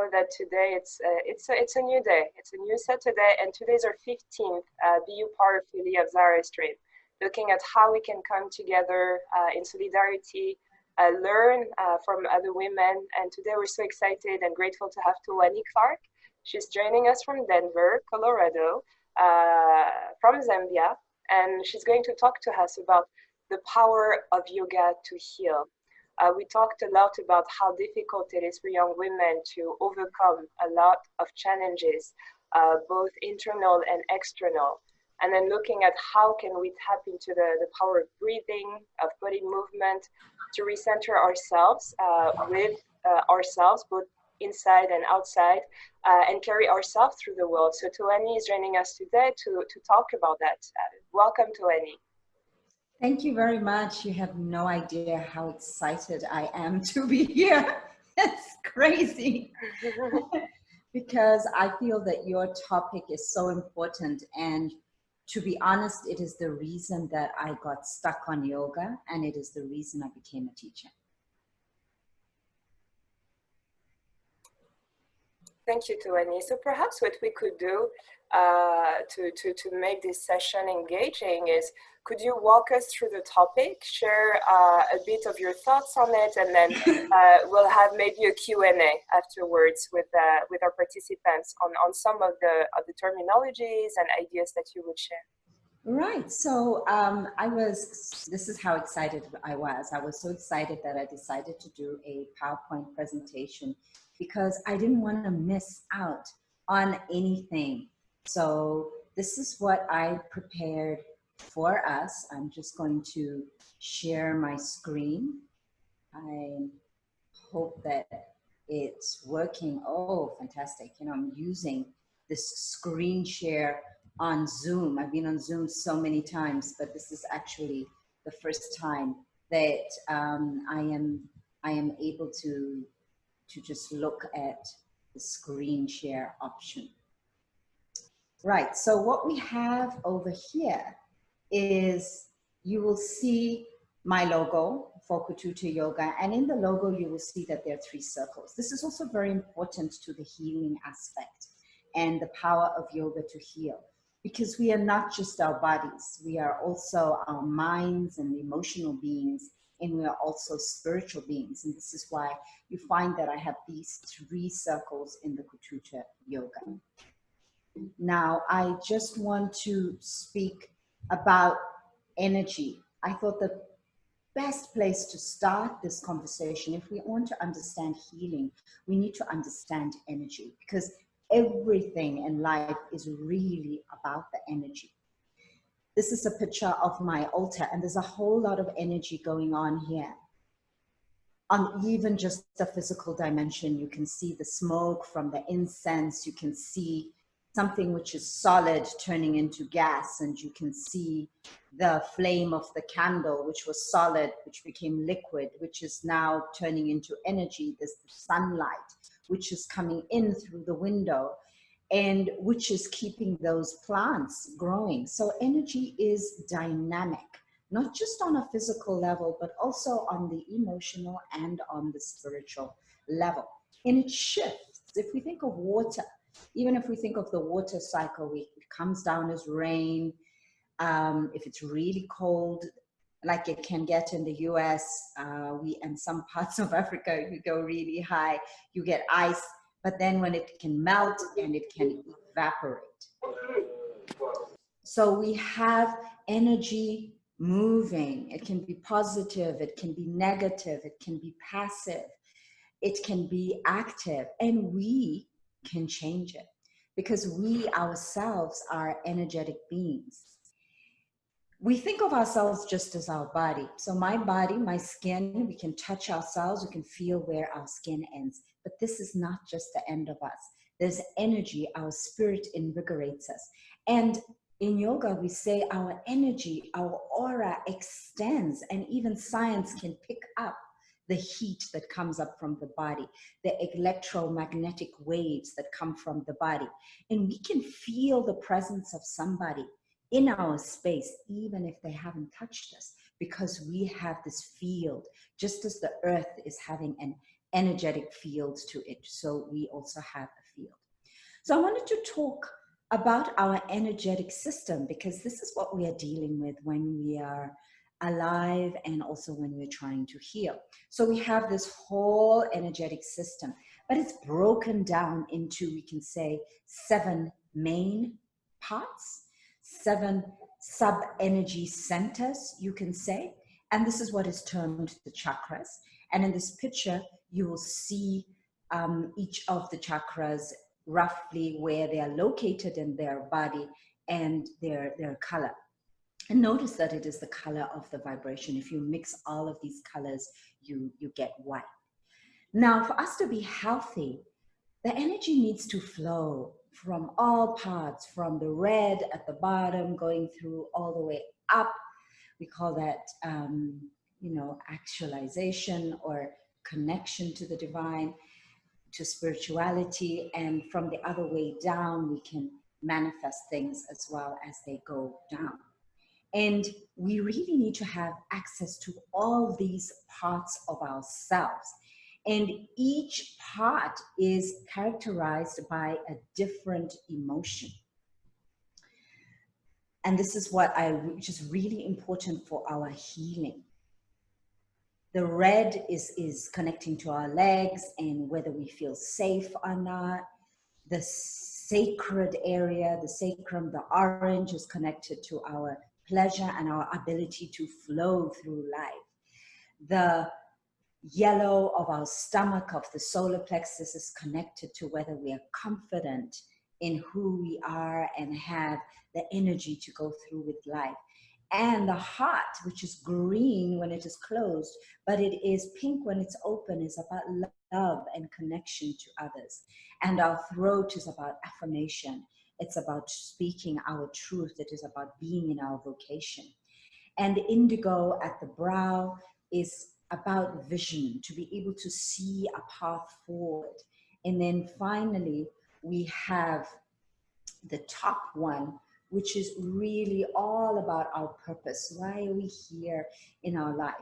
know that today it's a new day. It's a new Saturday, and today's our 15th BU part affiliate of Zahara stream, looking at how we can come together in solidarity, learn from other women. And today we're so excited and grateful to have Towani Clarke. She's joining us from Denver, Colorado, from Zambia, and she's going to talk to us about the power of yoga to heal. We talked a lot about how difficult it is for young women to overcome a lot of challenges, both internal and external. And then looking at how can we tap into the power of breathing, of body movement, to recenter ourselves with ourselves, both inside and outside, and carry ourselves through the world. So Towani is joining us today to talk about that. Welcome, Towani. Thank you very much. You have no idea how excited I am to be here. It's crazy. Because I feel that your topic is so important, and to be honest, it is the reason that I got stuck on yoga, and it is the reason I became a teacher. Thank you, Towani. So perhaps what we could do to make this session engaging is, could you walk us through the topic, share a bit of your thoughts on it, and then we'll have maybe a Q&A afterwards with our participants on some of the terminologies and ideas that you would share. Right. So this is how excited I was. I was so excited that I decided to do a PowerPoint presentation because I didn't want to miss out on anything. So this is what I prepared for us. I'm just going to share my screen. I hope that it's working. Oh, fantastic. You know, I'm using this screen share on Zoom. I've been on Zoom so many times, but this is actually the first time that I am able to just look at the screen share option. Right, so what we have over here is, you will see my logo for Kuthuta Yoga, and in the logo you will see that there are 3 circles. This is also very important to the healing aspect and the power of yoga to heal, because we are not just our bodies, we are also our minds and emotional beings, and we are also spiritual beings. And this is why you find that I have these 3 circles in the Kuthuta Yoga. Now, I just want to speak about energy. I thought the best place to start this conversation, if we want to understand healing, we need to understand energy, because everything in life is really about the energy. This is a picture of my altar, and there's a whole lot of energy going on here. On even just the physical dimension, you can see the smoke from the incense, you can see something which is solid turning into gas, and you can see the flame of the candle, which was solid, which became liquid, which is now turning into energy. There's the sunlight, which is coming in through the window, and which is keeping those plants growing. So energy is dynamic, not just on a physical level, but also on the emotional and on the spiritual level. And it shifts. If we think of water, even if we think of the water cycle, it comes down as rain. If it's really cold, like it can get in the US, and some parts of Africa, you go really high, you get ice, but then when it can melt and it can evaporate. So we have energy moving. It can be positive, it can be negative, it can be passive, it can be active, and we can change it, because we ourselves are energetic beings. We think of ourselves just as our body. So my body, my skin, we can touch ourselves, we can feel where our skin ends. But this is not just the end of us. There's energy, our spirit invigorates us. And in yoga, we say our energy, our aura extends, and even science can pick up the heat that comes up from the body, the electromagnetic waves that come from the body. And we can feel the presence of somebody in our space, even if they haven't touched us, because we have this field, just as the earth is having an energetic fields to it. So we also have a field. So I wanted to talk about our energetic system, because this is what we are dealing with when we are alive and also when we're trying to heal. So we have this whole energetic system, but it's broken down into, we can say, 7 main parts, 7 sub-energy centers, you can say. And this is what is termed the chakras. And in this picture, you will see each of the chakras, roughly where they are located in their body and their color. And notice that it is the color of the vibration. If you mix all of these colors, you get white. Now, for us to be healthy, the energy needs to flow from all parts, from the red at the bottom, going through all the way up. We call that, actualization or connection to the divine, to spirituality, and from the other way down, we can manifest things as well as they go down. And we really need to have access to all these parts of ourselves. And each part is characterized by a different emotion. And this is which is really important for our healing. The red is connecting to our legs and whether we feel safe or not. The sacred area, the sacrum, the orange is connected to our pleasure and our ability to flow through life. The yellow of our stomach, of the solar plexus, is connected to whether we are confident in who we are and have the energy to go through with life. And the heart, which is green when it is closed, but it is pink when it's open, is about love and connection to others. And our throat is about affirmation. It's about speaking our truth. It is about being in our vocation. And indigo at the brow is about vision, to be able to see a path forward. And then finally, we have the top one, which is really all about our purpose. Why are we here in our life?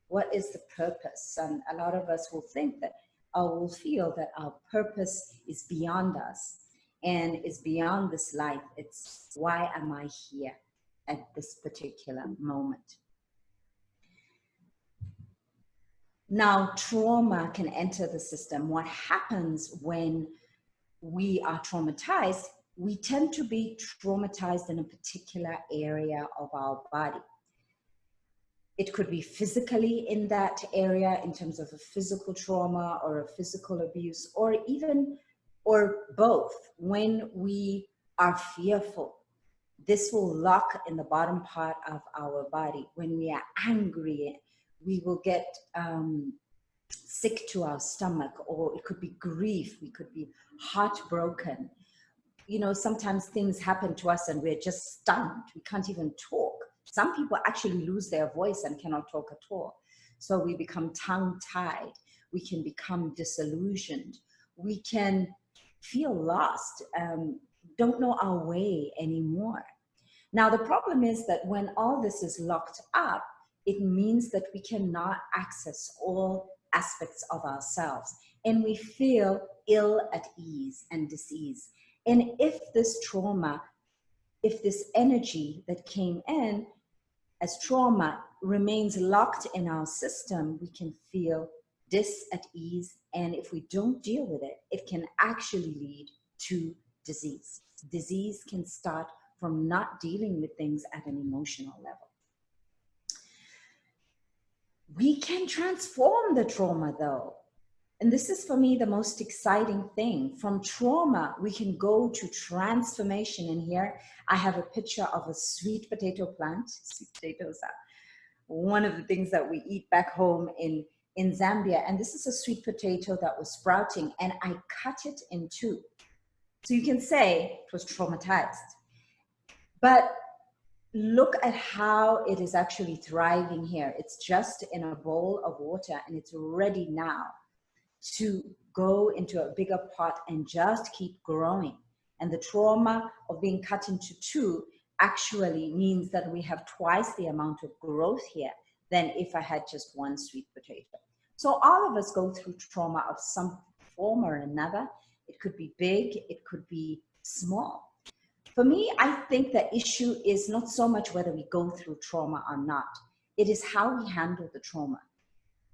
What is the purpose? And a lot of us will think that, or will feel that our purpose is beyond us and is beyond this life. It's why am I here at this particular moment? Now, trauma can enter the system. What happens when we are traumatized? We tend to be traumatized in a particular area of our body. It could be physically in that area in terms of a physical trauma or a physical abuse, or both. When we are fearful, this will lock in the bottom part of our body. When we are angry, we will get sick to our stomach, or it could be grief. We could be heartbroken. You know, sometimes things happen to us and we're just stunned. We can't even talk. Some people actually lose their voice and cannot talk at all. So we become tongue-tied. We can become disillusioned. We can feel lost, don't know our way anymore. Now, the problem is that when all this is locked up, it means that we cannot access all aspects of ourselves, and we feel ill at ease and disease. And if this trauma, if this energy that came in as trauma remains locked in our system, we can feel dis at ease. And if we don't deal with it, it can actually lead to disease. Disease can start from not dealing with things at an emotional level. We can transform the trauma though. And this is for me the most exciting thing. From trauma, we can go to transformation. And here I have a picture of a sweet potato plant. Sweet potatoes are one of the things that we eat back home in Zambia. And this is a sweet potato that was sprouting, and I cut it in two. So you can say it was traumatized. But look at how it is actually thriving here. It's just in a bowl of water, and it's ready now to go into a bigger pot and just keep growing. And the trauma of being cut into two actually means that we have twice the amount of growth here than if I had just one sweet potato. So all of us go through trauma of some form or another. It could be big, it could be small. For me, I think the issue is not so much whether we go through trauma or not. It is how we handle the trauma.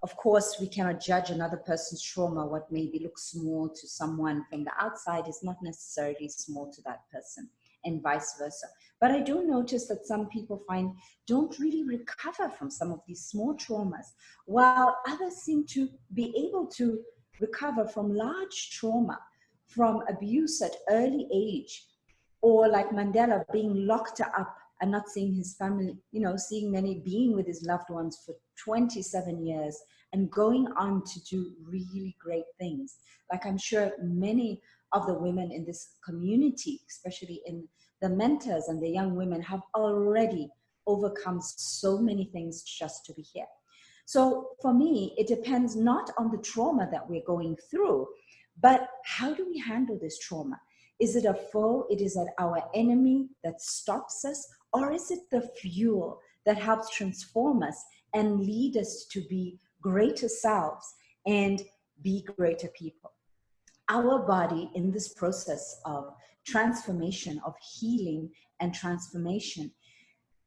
Of course, we cannot judge another person's trauma. What maybe looks small to someone from the outside is not necessarily small to that person, and vice versa. But I do notice that some people don't really recover from some of these small traumas, while others seem to be able to recover from large trauma, from abuse at early age, or like Mandela being locked up and not seeing his family, being with his loved ones for 27 years and going on to do really great things. Like I'm sure many of the women in this community, especially in the mentors and the young women, have already overcome so many things just to be here. So for me, it depends not on the trauma that we're going through, but how do we handle this trauma? Is it a foe? Is it our enemy that stops us? Or is it the fuel that helps transform us and lead us to be greater selves and be greater people? Our body, in this process of transformation, of healing and transformation,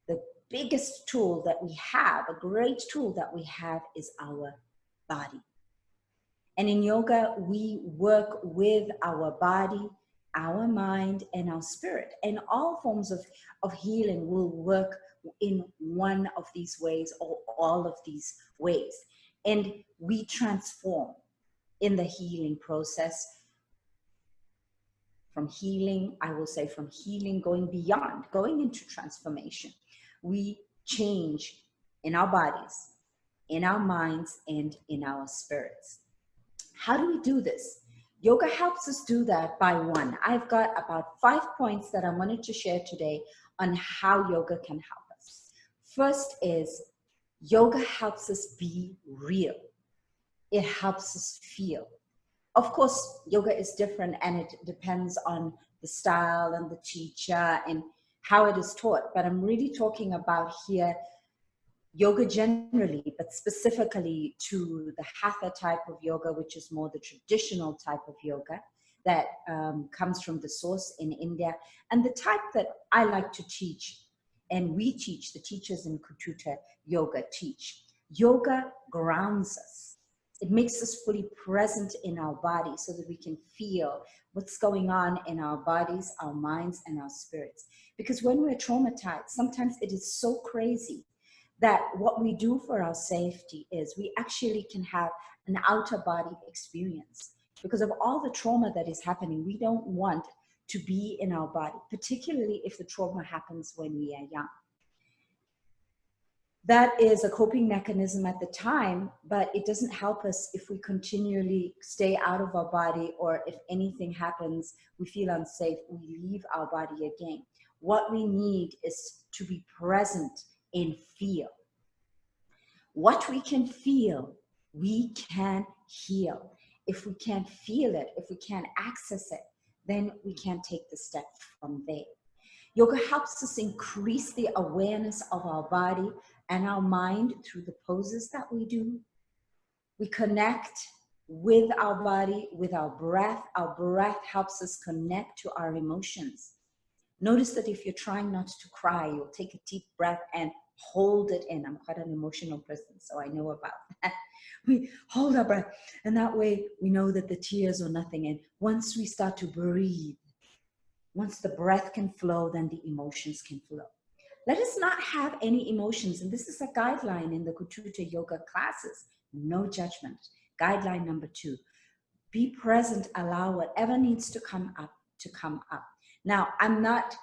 the biggest tool that we have, a great tool that we have, is our body. And in yoga, we work with our body, our mind, and our spirit. And all forms of healing will work in one of these ways or all of these ways. And we transform in the healing process. From healing, I will say from healing, going beyond, going into transformation. We change in our bodies, in our minds, and in our spirits. How do we do this? Yoga helps us do that by one. I've got about 5 points that I wanted to share today on how yoga can help us. First is yoga helps us be real. It helps us feel. Of course, yoga is different and it depends on the style and the teacher and how it is taught. But I'm really talking about here yoga generally, but specifically to the hatha type of yoga, which is more the traditional type of yoga that comes from the source in India, and the type that I like to teach, and we teach, the teachers in Kuthuta Yoga teach. Yoga grounds us. It makes us fully present in our body so that we can feel what's going on in our bodies, our minds, and our spirits. Because when we're traumatized, sometimes it is so crazy that what we do for our safety is we actually can have an outer body experience. Because of all the trauma that is happening, we don't want to be in our body, particularly if the trauma happens when we are young. That is a coping mechanism at the time, but it doesn't help us if we continually stay out of our body, or if anything happens, we feel unsafe, we leave our body again. What we need is to be present and feel. What we can feel, we can heal. If we can't feel it, if we can't access it, then we can't take the step from there. Yoga helps us increase the awareness of our body and our mind through the poses that we do. We connect with our body, with our breath. Our breath helps us connect to our emotions. Notice that if you're trying not to cry, you'll take a deep breath and hold it in. I'm quite an emotional person, so I know about that. We hold our breath, and that way we know that the tears are nothing. And once we start to breathe, once the breath can flow, then the emotions can flow. Let us not have any emotions. And this is a guideline in the Kuthuta Yoga classes. No judgment. Guideline number 2. Be present. Allow whatever needs to come up to come up. Now, I'm not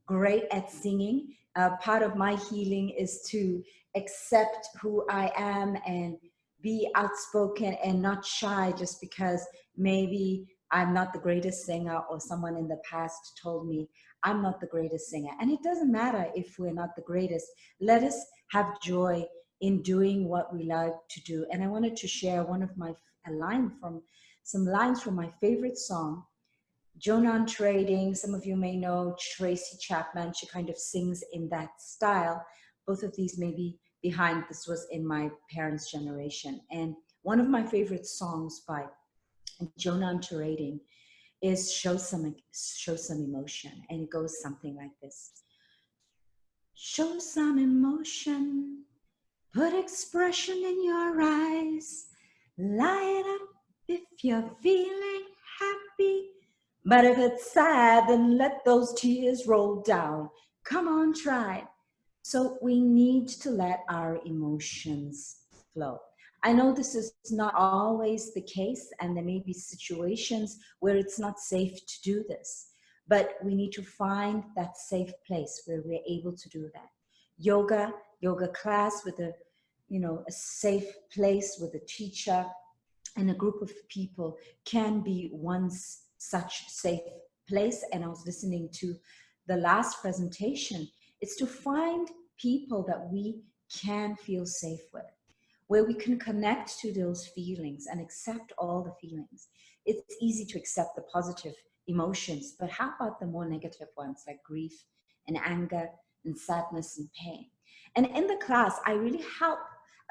great at singing. Part of my healing is to accept who I am and be outspoken and not shy just because maybe I'm not the greatest singer, or someone in the past told me I'm not the greatest singer. And it doesn't matter if we're not the greatest. Let us have joy in doing what we like to do. And I wanted to share some lines from my favorite song, Joan on Trading. Some of you may know Tracy Chapman. She kind of sings in that style. Both of these may be behind. This was in my parents' generation. And One of my favorite songs by Jonah Antirating is Show Some Emotion. And it goes something like this. Show some emotion, put expression in your eyes, light up if you're feeling happy. But if it's sad, then let those tears roll down. Come on, try. So we need to let our emotions flow. I know this is not always the case, and there may be situations where it's not safe to do this, but we need to find that safe place where we're able to do that. Yoga class with a safe place with a teacher and a group of people can be one such safe place. And I was listening to the last presentation. It's to find people that we can feel safe with, where we can connect to those feelings and accept all the feelings. It's easy to accept the positive emotions, but how about the more negative ones like grief and anger and sadness and pain? And in the class, I really help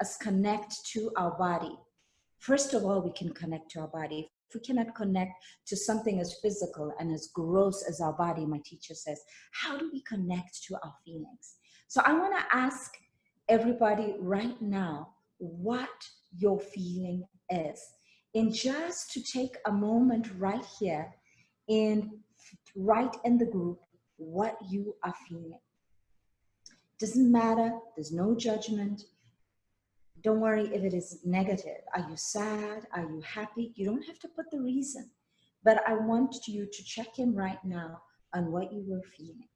us connect to our body. First of all, we can connect to our body. If we cannot connect to something as physical and as gross as our body, my teacher says, how do we connect to our feelings? So I want to ask everybody right now what your feeling is. And just to take a moment right here and write in the group what you are feeling. Doesn't matter, there's no judgment. Don't worry if it is negative. Are you sad? Are you happy? You don't have to put the reason. But I want you to check in right now on what you were feeling.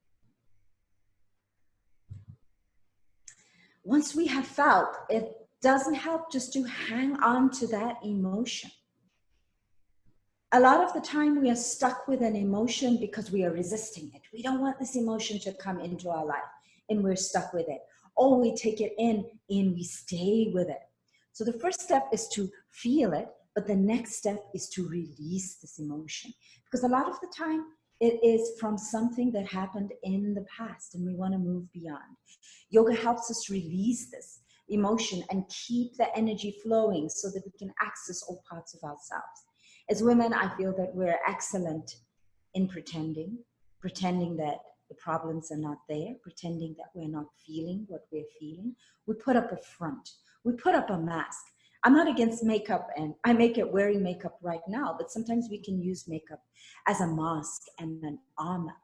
Once we have felt, it doesn't help just to hang on to that emotion. A lot of the time we are stuck with an emotion because we are resisting it. We don't want this emotion to come into our life and we're stuck with it. Or we take it in and we stay with it. So the first step is to feel it, but the next step is to release this emotion. Because a lot of the time it is from something that happened in the past and we want to move beyond. Yoga helps us release this emotion and keep the energy flowing so that we can access all parts of ourselves. As women, I feel that we're excellent in pretending that the problems are not there, pretending that we're not feeling what we're feeling. We put up a front. We put up a mask. I'm not against makeup, and I make it wearing makeup right now, but sometimes we can use makeup as a mask and an armor.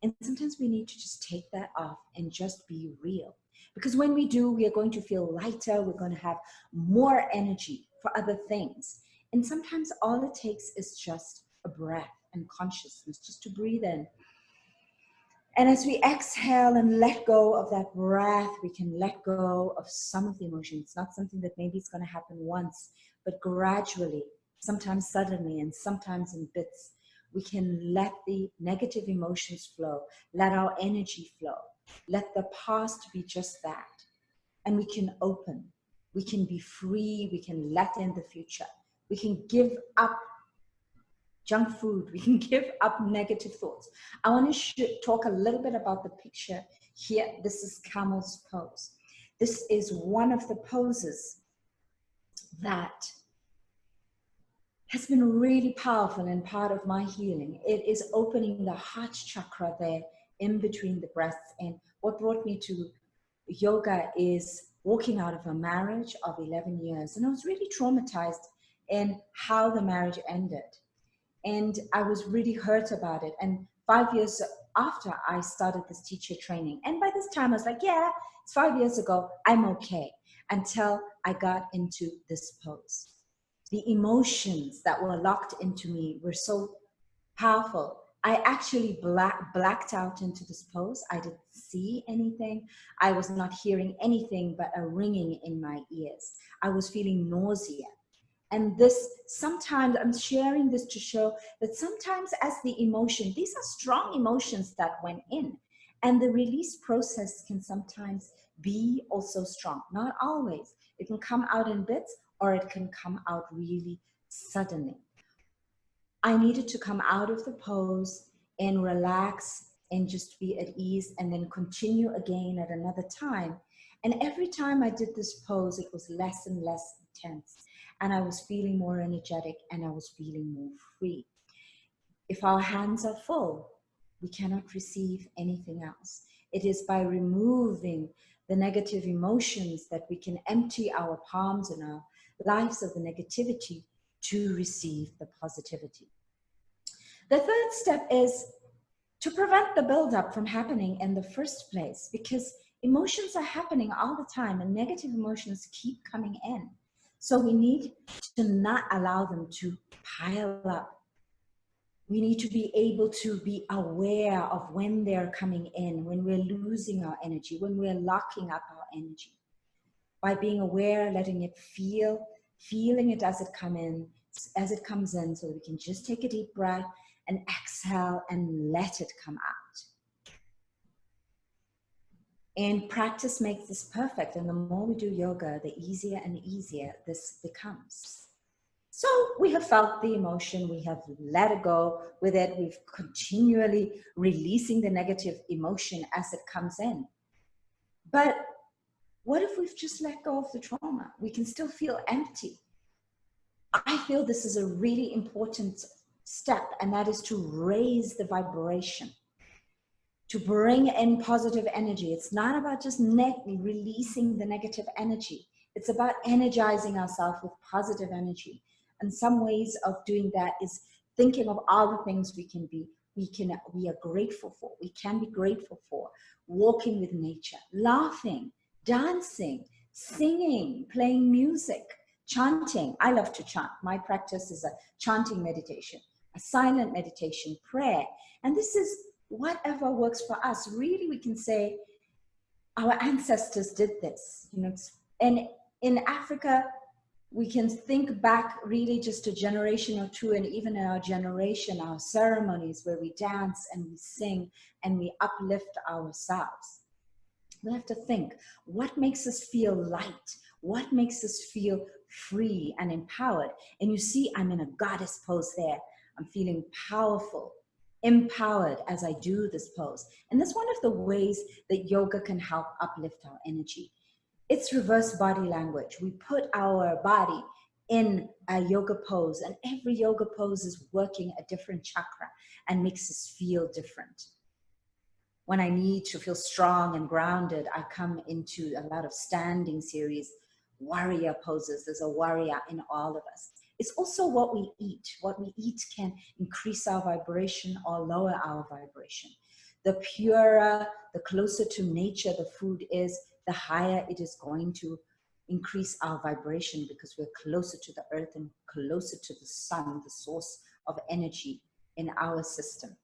And sometimes we need to just take that off and just be real. Because when we do, we are going to feel lighter. We're going to have more energy for other things. And sometimes all it takes is just a breath and consciousness, just to breathe in. And as we exhale and let go of that breath, we can let go of some of the emotions. It's not something that maybe it's going to happen once, but gradually, sometimes suddenly, and sometimes in bits, we can let the negative emotions flow, let our energy flow, let the past be just that. And we can open, we can be free, we can let in the future. We can give up junk food. We can give up negative thoughts. I want to talk a little bit about the picture here. This is camel's pose. This is one of the poses that has been really powerful and part of my healing. It is opening the heart chakra there in between the breasts. And what brought me to yoga is walking out of a marriage of 11 years. And I was really traumatized in how the marriage ended. And I was really hurt about it. And 5 years after I started this teacher training, and by this time I was like, yeah, it's 5 years ago, I'm okay, until I got into this pose. The emotions that were locked into me were so powerful. I actually blacked out into this pose. I didn't see anything. I was not hearing anything but a ringing in my ears. I was feeling nausea. And this, sometimes I'm sharing this to show that sometimes as the emotion, these are strong emotions that went in, and the release process can sometimes be also strong. Not always. It can come out in bits or it can come out really suddenly. I needed to come out of the pose and relax and just be at ease and then continue again at another time. And every time I did this pose, it was less and less intense. and I was feeling more energetic, and I was feeling more free. If our hands are full, we cannot receive anything else. It is by removing the negative emotions that we can empty our palms and our lives of the negativity to receive the positivity. The third step is to prevent the buildup from happening in the first place, because emotions are happening all the time and negative emotions keep coming in. So we need to not allow them to pile up. We need to be able to be aware of when they're coming in, when we're losing our energy, when we're locking up our energy. By being aware, letting it feel, feeling it as it comes in, so that we can just take a deep breath and exhale and let it come out. And practice makes this perfect. And the more we do yoga, the easier and easier this becomes. So we have felt the emotion, we have let it go with it, we've continually releasing the negative emotion as it comes in. But what if we've just let go of the trauma? We can still feel empty. I feel this is a really important step, and that is to raise the vibration, to bring in positive energy. It's not about just releasing the negative energy. It's about energizing ourselves with positive energy. And some ways of doing that is thinking of all the things we are grateful for. We can be grateful for walking with nature, laughing, dancing, singing, playing music, chanting. I love to chant. My practice is a chanting meditation, a silent meditation, prayer. And this is whatever works for us. Really, we can say our ancestors did this. And in Africa, we can think back really just a generation or two, and even in our generation, our ceremonies where we dance and we sing and we uplift ourselves. We have to think, what makes us feel light? What makes us feel free and empowered? And you see, I'm in a goddess pose there. I'm feeling powerful, empowered as I do this pose. And that's one of the ways that yoga can help uplift our energy. It's reverse body language. We put our body in a yoga pose, and every yoga pose is working a different chakra and makes us feel different. When I need to feel strong and grounded, I come into a lot of standing series, warrior poses. There's a warrior in all of us. It's also what we eat. What we eat can increase our vibration or lower our vibration. The purer, the closer to nature the food is, the higher it is going to increase our vibration, because we're closer to the earth and closer to the sun, the source of energy in our system.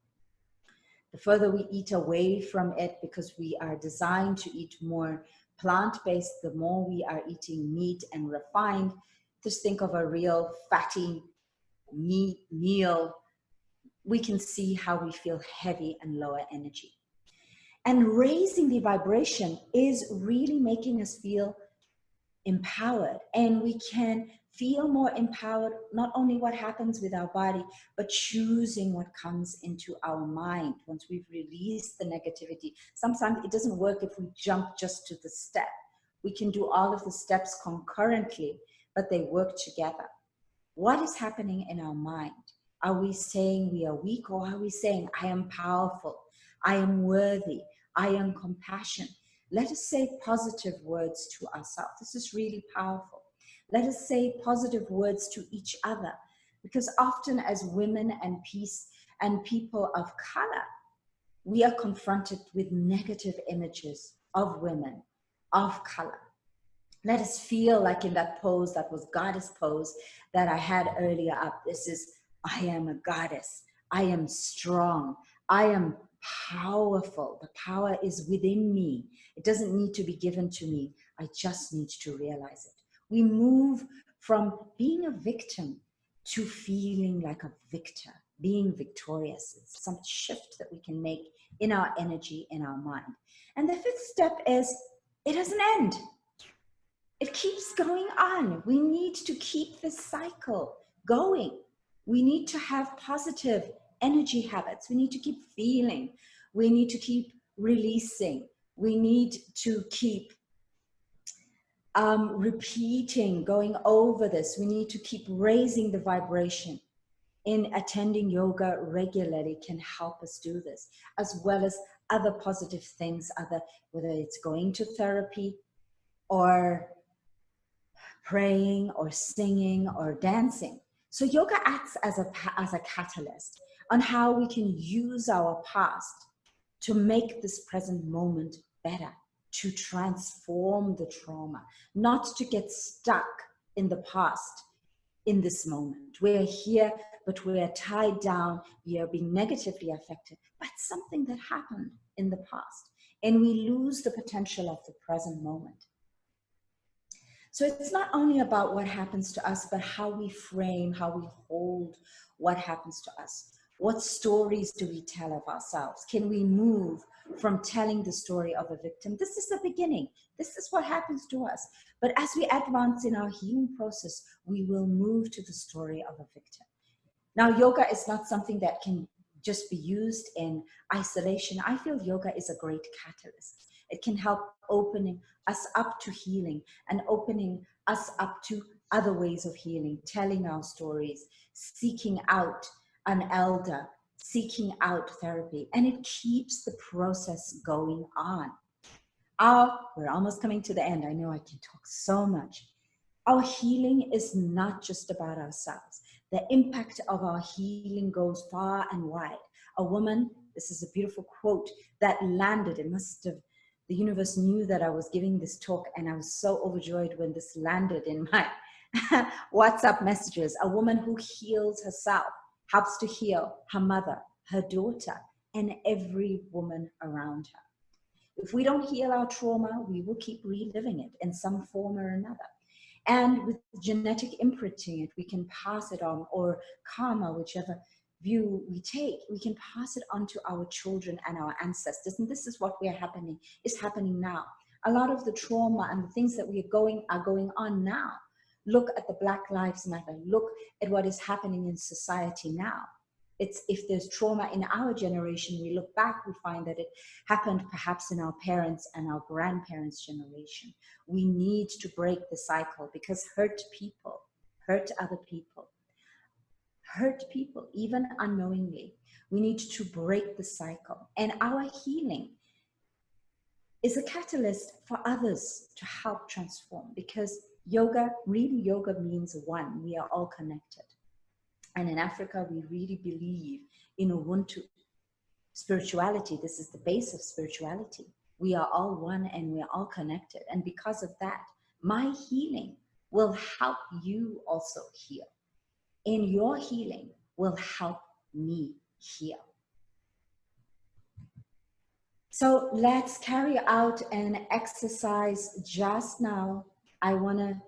The further we eat away from it, because we are designed to eat more plant-based, the more we are eating meat and refined. Just think of a real fatty meat meal. We can see how we feel heavy and lower energy. And raising the vibration is really making us feel empowered. And we can feel more empowered, not only what happens with our body, but choosing what comes into our mind once we've released the negativity. Sometimes it doesn't work if we jump just to the step. We can do all of the steps concurrently, but they work together. What is happening in our mind? Are we saying we are weak, or are we saying I am powerful? I am worthy. I am compassionate. Let us say positive words to ourselves. This is really powerful. Let us say positive words to each other, because often as women and people of color, we are confronted with negative images of women of color. Let us feel like in that pose, that was goddess pose that I had earlier up. This is, I am a goddess. I am strong. I am powerful. The power is within me. It doesn't need to be given to me. I just need to realize it. We move from being a victim to feeling like a victor, being victorious. It's some shift that we can make in our energy, in our mind. And the fifth step is, it doesn't end. It keeps going on. We need to keep this cycle going. We need to have positive energy habits. We need to keep feeling. We need to keep releasing. We need to keep repeating, going over this. We need to keep raising the vibration. In attending yoga regularly can help us do this, as well as other positive things, whether it's going to therapy or praying or singing or dancing. So yoga acts as a catalyst on how we can use our past to make this present moment better, to transform the trauma, not to get stuck in the past in this moment. We're here, but we are tied down, we are being negatively affected by something that happened in the past, and we lose the potential of the present moment. So it's not only about what happens to us, but how we frame, how we hold what happens to us. What stories do we tell of ourselves? Can we move from telling the story of a victim? This is the beginning. This is what happens to us. But as we advance in our healing process, we will move to the story of a victim. Now, yoga is not something that can just be used in isolation. I feel yoga is a great catalyst. It can help opening us up to healing and opening us up to other ways of healing, telling our stories, seeking out an elder, seeking out therapy, and it keeps the process going on. We're almost coming to the end. I know I can talk so much. Our healing is not just about ourselves. The impact of our healing goes far and wide. A woman, this is a beautiful quote that landed, the universe knew that I was giving this talk, and I was so overjoyed when this landed in my WhatsApp messages. A woman who heals herself helps to heal her mother, her daughter, and every woman around her. If we don't heal our trauma, we will keep reliving it in some form or another. And with genetic imprinting, we can pass it on, or karma, whichever view we take, we can pass it on to our children and our ancestors. And this is what is happening now. A lot of the trauma and the things that are going on now. Look at the Black Lives Matter. Look at what is happening in society now. If there's trauma in our generation, we look back, we find that it happened perhaps in our parents' and our grandparents' generation. We need to break the cycle, because hurt people hurt other people. Hurt people, even unknowingly. We need to break the cycle. And our healing is a catalyst for others to help transform, because yoga means one. We are all connected. And in Africa, we really believe in Ubuntu spirituality. This is the base of spirituality. We are all one and we are all connected. And because of that, my healing will help you also heal. And your healing will help me heal. So let's carry out an exercise just now. I want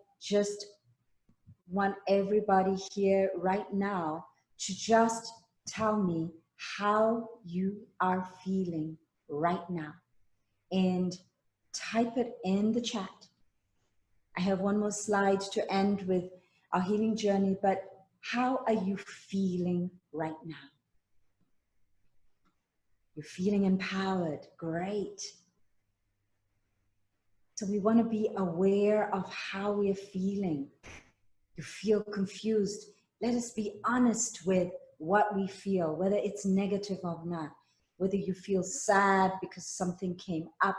everybody here right now to just tell me how you are feeling right now, and type it in the chat. I have one more slide to end with our healing journey, but how are you feeling right now? You're feeling empowered. Great. So we want to be aware of how we're feeling. You feel confused. Let us be honest with what we feel, whether it's negative or not, whether you feel sad because something came up.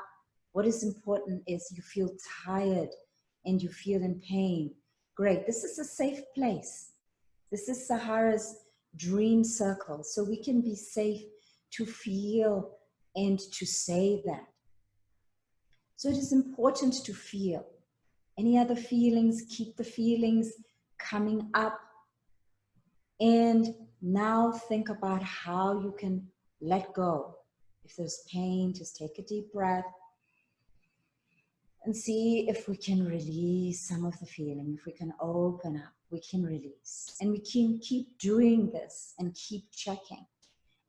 What is important is you feel tired and you feel in pain. Great. This is a safe place. This is Zahara's dream circle. So we can be safe to feel and to say that. So it is important to feel. Any other feelings, keep the feelings coming up. And now think about how you can let go. If there's pain, just take a deep breath and see if we can release some of the feeling. If we can open up, we can release. And we can keep doing this and keep checking.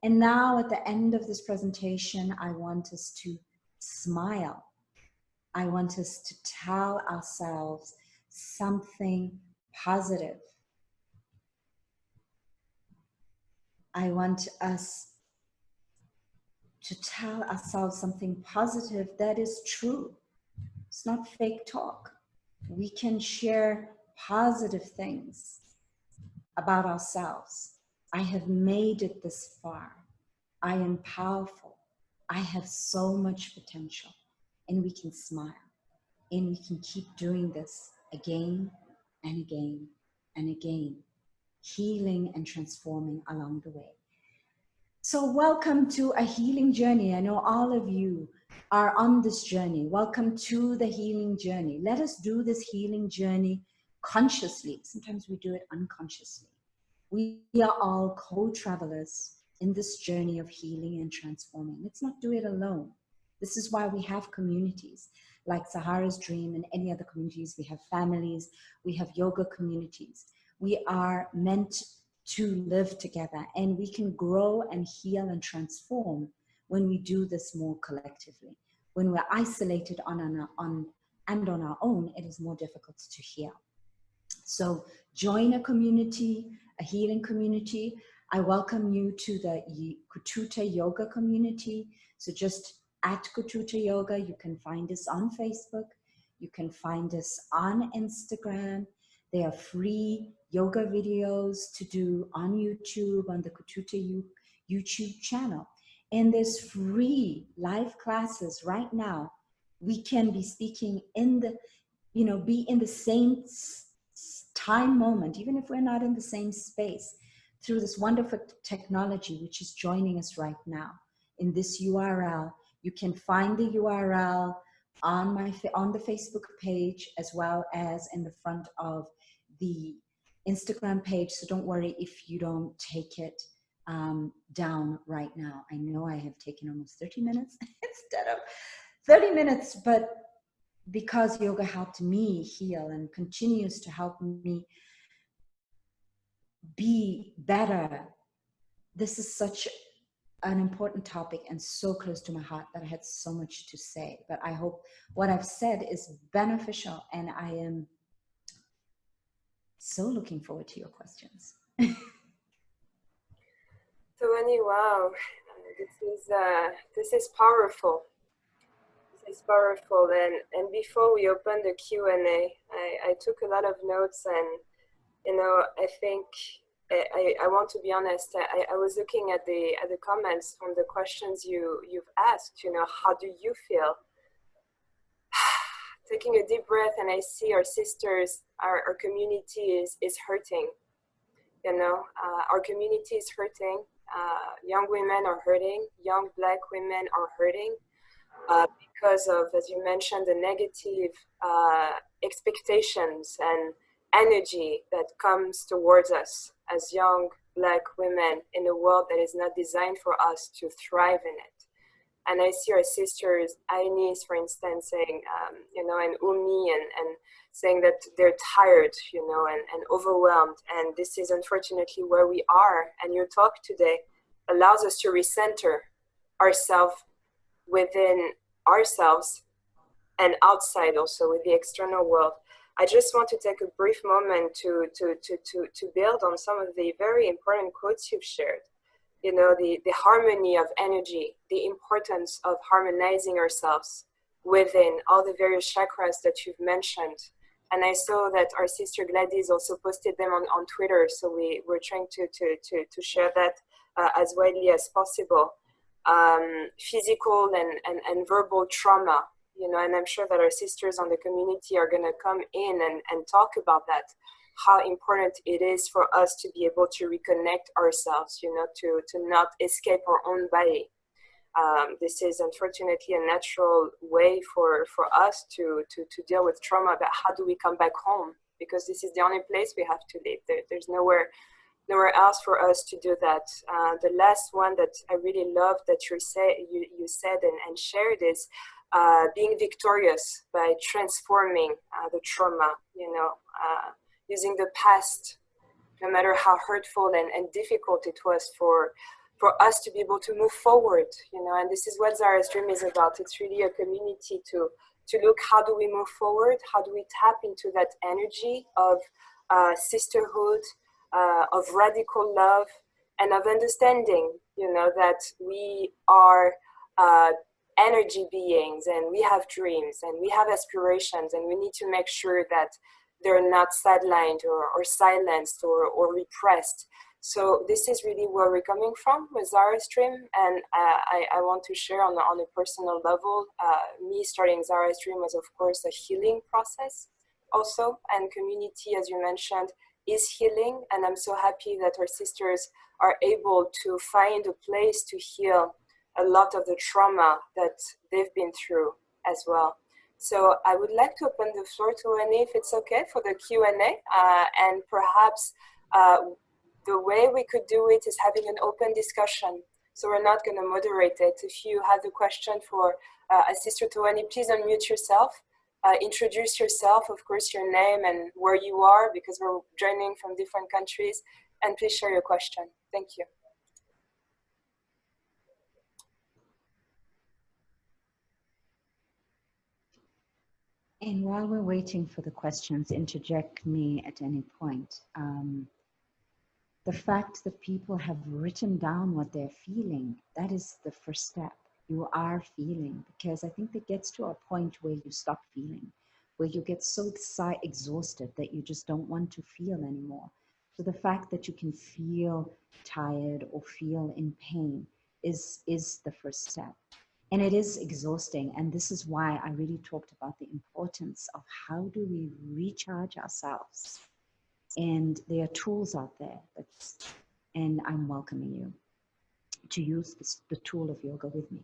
And now at the end of this presentation, I want us to smile. I want us to tell ourselves something positive. I want us to tell ourselves something positive that is true. It's not fake talk. We can share positive things about ourselves. I have made it this far. I am powerful. I have so much potential. And we can smile. And we can keep doing this again and again and again, healing and transforming along the way. So welcome to a healing journey. I know all of you are on this journey. Welcome to the healing journey. Let us do this healing journey consciously. Sometimes we do it unconsciously. We are all co-travelers in this journey of healing and transforming. Let's not do it alone. This is why we have communities like Zahara's Dream and any other communities. We have families, we have yoga communities. We are meant to live together, and we can grow and heal and transform when we do this more collectively. When we're isolated on our own, it is more difficult to heal. So join a community, a healing community. I welcome you to the Kuthuta Yoga community. So just at Kuthuta Yoga, you can find us on Facebook. You can find us on Instagram. There are free yoga videos to do on YouTube, on the Kuthuta YouTube channel. And there's free live classes right now. We can be speaking in the, be in the same time moment, even if we're not in the same space, through this wonderful technology which is joining us right now in this URL. You can find the URL on the Facebook page, as well as in the front of the Instagram page. So don't worry if you don't take it down right now. I know I have taken almost 30 minutes instead of 30 minutes, but because yoga helped me heal and continues to help me be better, this is such an important topic and so close to my heart that I had so much to say. But I hope what I've said is beneficial, and I am so looking forward to your questions. Towani, wow, this is powerful. This is powerful. And before we open the Q&A, I took a lot of notes, and I think I want to be honest. I was looking at the comments from the questions you've asked. How do you feel? Taking a deep breath, and I see our sisters, our community is hurting. Our community is hurting. Young women are hurting. Young Black women are hurting because of, as you mentioned, the negative expectations and energy that comes towards us as young Black women in a world that is not designed for us to thrive in it. And I see our sisters, Ainis, for instance, saying, and Umi, and saying that they're tired, and overwhelmed. And this is unfortunately where we are. And your talk today allows us to recenter ourselves within ourselves and outside also with the external world. I just want to take a brief moment to build on some of the very important quotes you've shared. The harmony of energy, the importance of harmonizing ourselves within all the various chakras that you've mentioned. And I saw that our sister Gladys also posted them on Twitter. So we're trying to share that as widely as possible. Physical and verbal trauma, and I'm sure that our sisters on the community are going to come in and talk about that. How important it is for us to be able to reconnect ourselves, to not escape our own body. This is unfortunately a natural way for us to deal with trauma, but how do we come back home? Because this is the only place we have to live. There's nowhere else for us to do that. The last one that I really love that you said and shared is being victorious by transforming the trauma, using the past, no matter how hurtful and difficult it was for us to be able to move forward, and this is what Zahara's Dream is about. It's really a community to look, how do we move forward? How do we tap into that energy of sisterhood, of radical love, and of understanding, that we are energy beings, and we have dreams and we have aspirations, and we need to make sure that they're not sidelined or silenced or repressed. So this is really where we're coming from with Zara Stream, and I want to share on a personal level. Me starting Zara Stream was, of course, a healing process also, and community, as you mentioned, is healing, and I'm so happy that our sisters are able to find a place to heal a lot of the trauma that they've been through as well. So I would like to open the floor to Annie, if it's okay, for the Q&A, and perhaps the way we could do it is having an open discussion. So we're not going to moderate it. If you have the question for Sister Towani, please unmute yourself. Introduce yourself, of course, your name and where you are, because we're joining from different countries, and please share your question. Thank you. And while we're waiting for the questions, interject me at any point. The fact that people have written down what they're feeling, that is the first step. You are feeling, because I think it gets to a point where you stop feeling, where you get so exhausted that you just don't want to feel anymore. So the fact that you can feel tired or feel in pain is the first step. And it is exhausting. And this is why I really talked about the importance of how do we recharge ourselves. And there are tools out there, and I'm welcoming you to use the tool of yoga with me.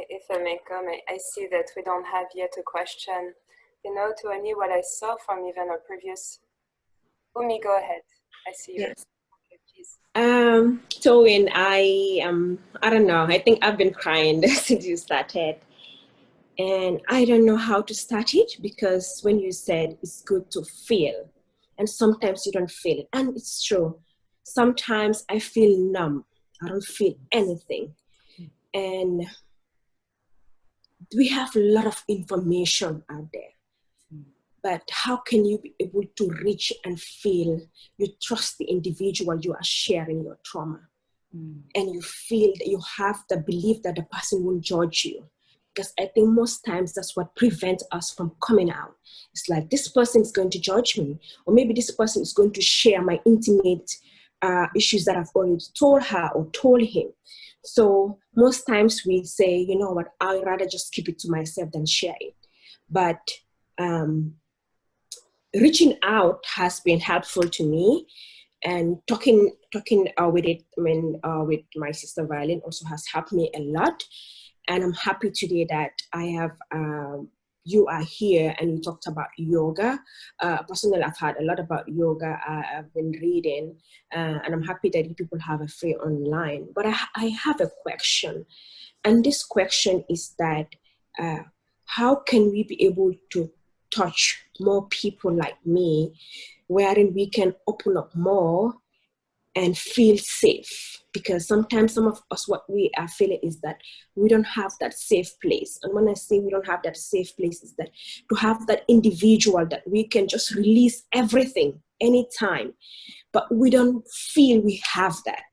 If I may come, I see that we don't have yet a question. You know, Towani, what I saw from even our previous... Umi, go ahead. I see you. Yes. Okay, please. Towin, I don't know. I think I've been crying since you started. And I don't know how to start it, because when you said it's good to feel, and sometimes you don't feel it. And it's true. Sometimes I feel numb. I don't feel anything. And we have a lot of information out there. But how can you be able to reach and feel? You trust the individual you are sharing your trauma. And you feel that you have the belief that the person will judge you. Because I think most times that's what prevents us from coming out. It's like, this person is going to judge me, or maybe this person is going to share my intimate issues that I've already told her or told him. So most times we say, you know what, I'd rather just keep it to myself than share it. But reaching out has been helpful to me, and talking with it, with my sister Violin also has helped me a lot. And I'm happy today that I have, you are here and you talked about yoga. Personally, I've heard a lot about yoga. I've been reading, and I'm happy that you people have a free online. But I have a question. And this question is that, how can we be able to touch more people like me, wherein we can open up more and feel safe? Because sometimes some of us, what we are feeling is that we don't have that safe place. And when I say we don't have that safe place, is that to have that individual that we can just release everything anytime, but we don't feel we have that.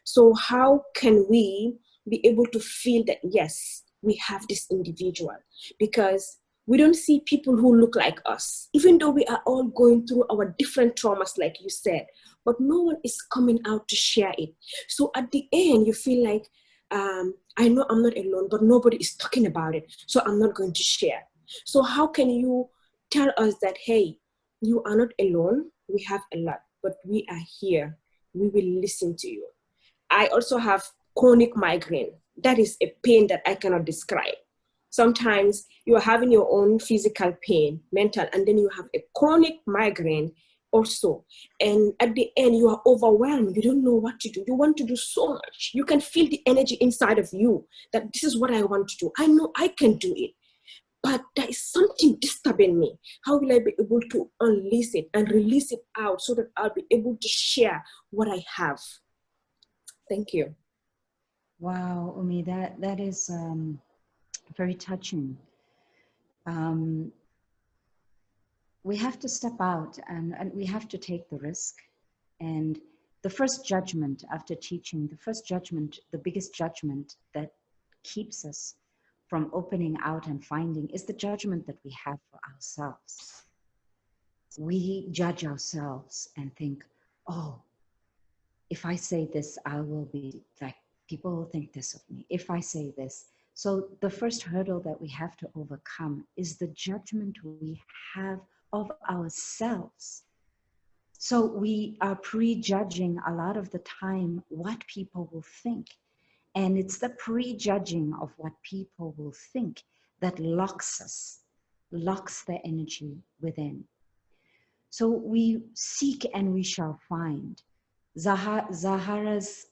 So how can we be able to feel that, yes, we have this individual? Because we don't see people who look like us, even though we are all going through our different traumas, like you said, but no one is coming out to share it. So at the end, you feel like, I know I'm not alone, but nobody is talking about it, so I'm not going to share. So how can you tell us that, hey, you are not alone, we have a lot, but we are here, we will listen to you. I also have chronic migraine. That is a pain that I cannot describe. Sometimes you are having your own physical pain, mental, and then you have a chronic migraine also. And at the end, you are overwhelmed. You don't know what to do. You want to do so much. You can feel the energy inside of you that this is what I want to do. I know I can do it. but there is something disturbing me. How will I be able to unleash it and release it out so that I'll be able to share what I have? Thank you. Wow, Umi, that is very touching. We have to step out and we have to take the risk. And the first judgment after teaching, the first judgment, the biggest judgment that keeps us from opening out and finding is the judgment that we have for ourselves. We judge ourselves and think, oh, if I say this, I will be like, people will think this of me. If I say this. So the first hurdle that we have to overcome is the judgment we have of ourselves. So we are prejudging a lot of the time what people will think. And it's the prejudging of what people will think that locks us, locks the energy within. So we seek and we shall find. Zahara's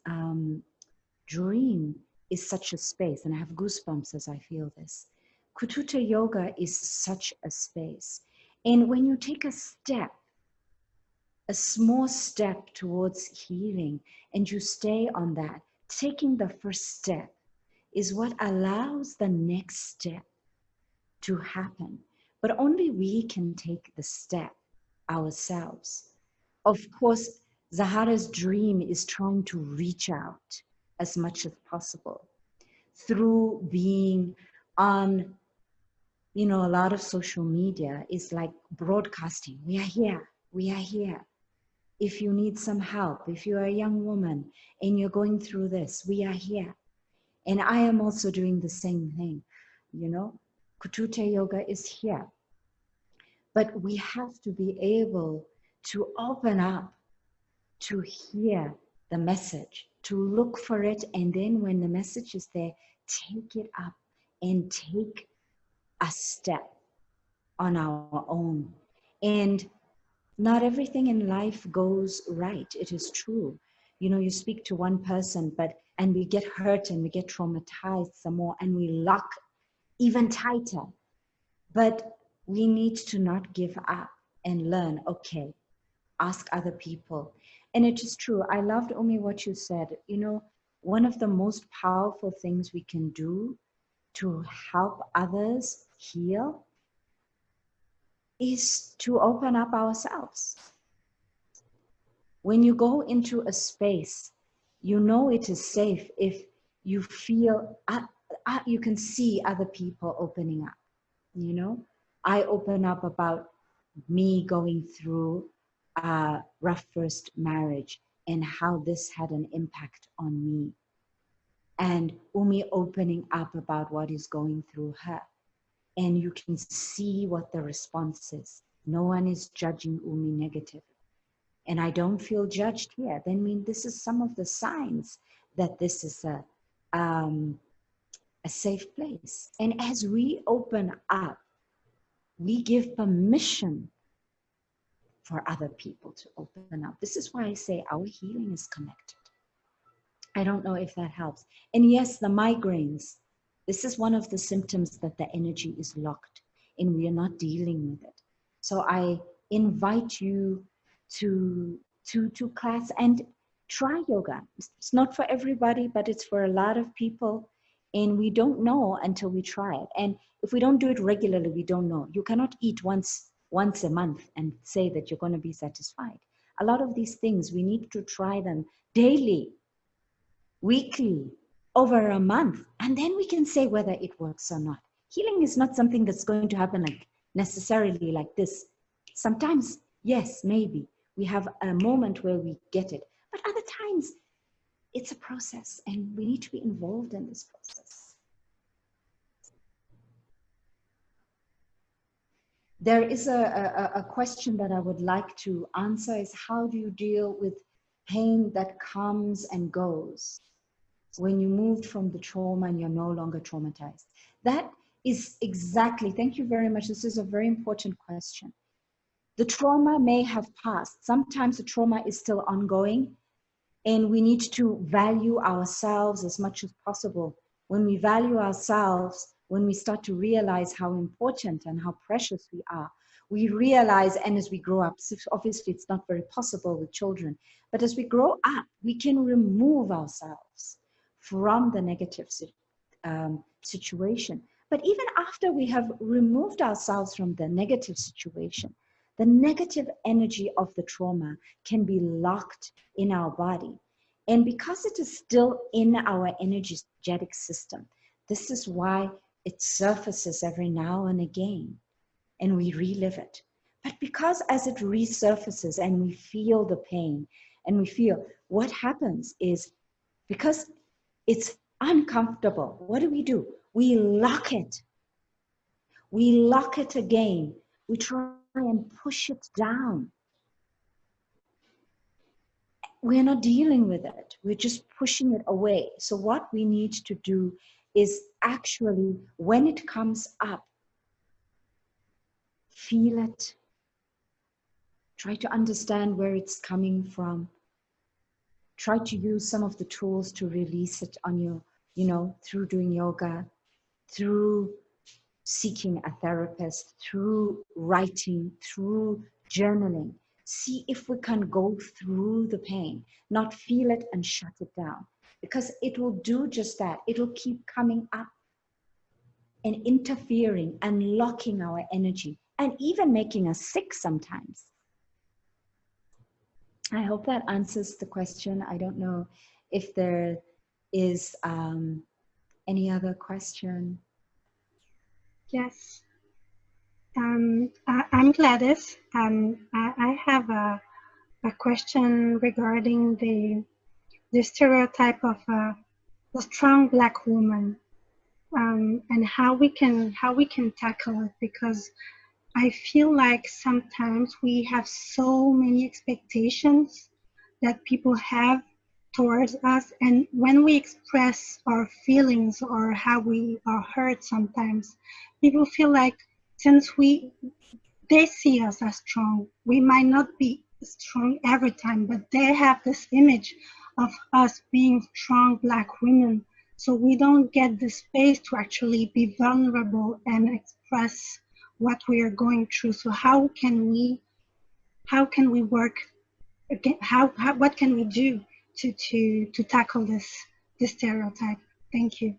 dream is such a space, and I have goosebumps as I feel this. Kuthuta Yoga is such a space. And when you take a step, a small step towards healing, and you stay on that, taking the first step is what allows the next step to happen. But only we can take the step ourselves. Of course, Zahara's dream is trying to reach out as much as possible through being on, you know, a lot of social media is like broadcasting. We are here, we are here. If you need some help, if you're a young woman and you're going through this, we are here. And I am also doing the same thing, you know. Kuthuta Yoga is here. But we have to be able to open up to hear the message, to look for it, and then when the message is there, take it up and take a step on our own. And not everything in life goes right. It is true. You know, you speak to one person, and we get hurt and we get traumatized some more and we lock even tighter. But we need to not give up and learn, okay, ask other people. And it is true. I loved, Umi, what you said. You know, one of the most powerful things we can do to help others heal is to open up ourselves. When you go into a space, you know it is safe if you feel, you can see other people opening up, you know? I open up about me going through a rough first marriage and how this had an impact on me. And Umi opening up about what is going through her. And you can see what the response is. No one is judging Umi negatively. And I don't feel judged here. Then, I mean, this is some of the signs that this is a safe place. And as we open up, we give permission for other people to open up. This is why I say our healing is connected. I don't know if that helps. And yes, the migraines, this is one of the symptoms that the energy is locked and we are not dealing with it. So I invite you to class and try yoga. It's not for everybody, but it's for a lot of people. And we don't know until we try it. And if we don't do it regularly, we don't know. You cannot eat once a month and say that you're going to be satisfied. A lot of these things, we need to try them daily, weekly, over a month, and then we can say whether it works or not. Healing is not something that's going to happen like necessarily like this. Sometimes, yes, maybe we have a moment where we get it, but other times it's a process and we need to be involved in this process. There is a question that I would like to answer is how do you deal with pain that comes and goes when you moved from the trauma and you're no longer traumatized? That is exactly, thank you very much. This is a very important question. The trauma may have passed. Sometimes the trauma is still ongoing and we need to value ourselves as much as possible. When we value ourselves, when we start to realize how important and how precious we are, we realize, and as we grow up, obviously it's not very possible with children, but as we grow up, we can remove ourselves from the negative situation. But even after we have removed ourselves from the negative situation, the negative energy of the trauma can be locked in our body. And because it is still in our energetic system, this is why it surfaces every now and again, and we relive it. But because as it resurfaces and we feel the pain, and we feel, what happens is, because it's uncomfortable, what do? We lock it. We lock it again. We try and push it down. We're not dealing with it. We're just pushing it away. So what we need to do is actually, when it comes up, feel it. Try to understand where it's coming from. Try to use some of the tools to release it on your, through doing yoga, through seeking a therapist, through writing, through journaling. See if we can go through the pain, not feel it and shut it down, because it will do just that. It'll keep coming up and interfering and locking our energy and even making us sick sometimes. I hope that answers the question. I don't know if there is any other question. Yes. I'm Gladys. I have a question regarding the stereotype of the strong Black woman, and how we can tackle it, because I feel like sometimes we have so many expectations that people have towards us, and when we express our feelings or how we are hurt, sometimes people feel like, since they see us as strong, we might not be strong every time, but they have this image of us being strong Black women, so we don't get the space to actually be vulnerable and express what we are going through. So how can we work again? What can we do to tackle this stereotype? Thank you.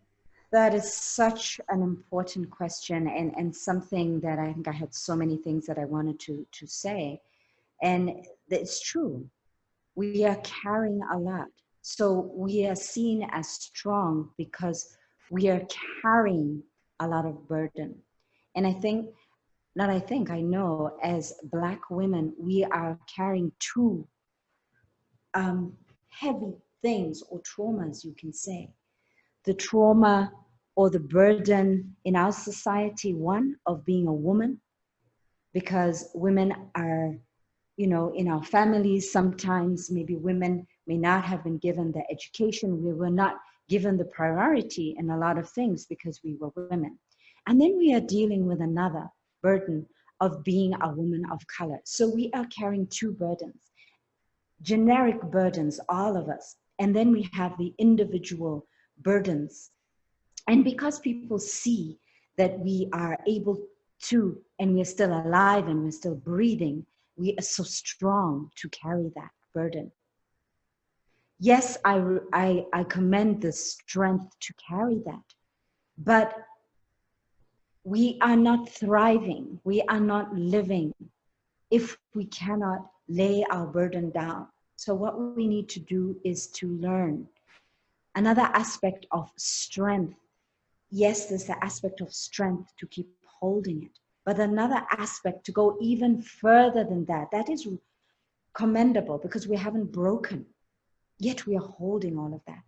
That is such an important question, and something that I think I had so many things that I wanted to say. And it's true. We are carrying a lot. So we are seen as strong because we are carrying a lot of burden. And I know as Black women, we are carrying two heavy things or traumas, you can say. The trauma or the burden in our society, one, of being a woman, because women are, in our families, sometimes maybe women may not have been given the education. We were not given the priority in a lot of things because we were women. And then we are dealing with another burden of being a woman of color. So we are carrying two burdens, generic burdens, all of us. And then we have the individual burdens. And because people see that we are able to, and we're still alive and we're still breathing, we are so strong to carry that burden. Yes, I commend the strength to carry that, but we are not thriving, we are not living if we cannot lay our burden down. So what we need to do is to learn another aspect of strength. Yes, there's the aspect of strength to keep holding it, but another aspect to go even further than that. That is commendable because we haven't broken, yet we are holding all of that.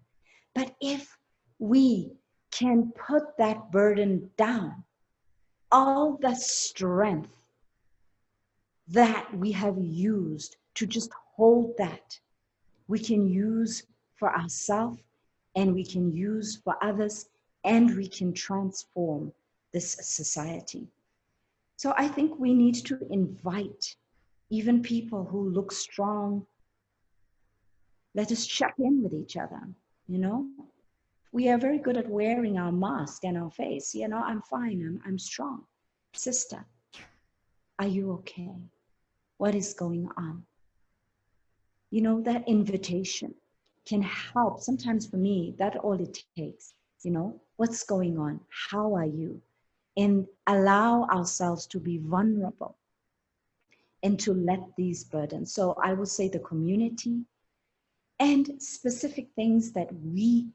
But if we can put that burden down, all the strength that we have used to just hold that, we can use for ourselves and we can use for others, and we can transform this society. So I think we need to invite even people who look strong. Let us check in with each other, We are very good at wearing our mask and our face. You know, I'm fine, I'm strong. Sister, are you okay? What is going on? You know, that invitation can help. Sometimes for me, that's all it takes. You know, what's going on? How are you? And allow ourselves to be vulnerable and to let these burdens. So I will say the community and specific things that we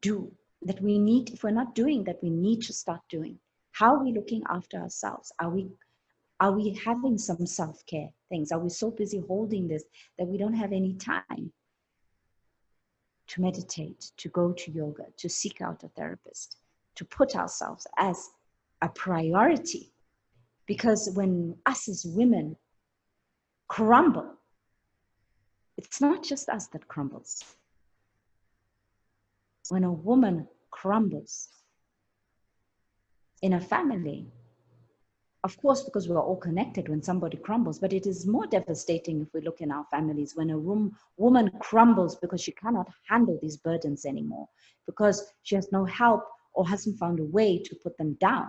do, that we need, if we're not doing, that we need to start doing. How are we looking after ourselves? Are we having some self-care things? Are we so busy holding this that we don't have any time to meditate, to go to yoga, to seek out a therapist, to put ourselves as a priority? Because when us as women crumble, it's not just us that crumbles. When a woman crumbles in a family, of course, because we're all connected when somebody crumbles, but it is more devastating if we look in our families when a woman crumbles because she cannot handle these burdens anymore, because she has no help or hasn't found a way to put them down.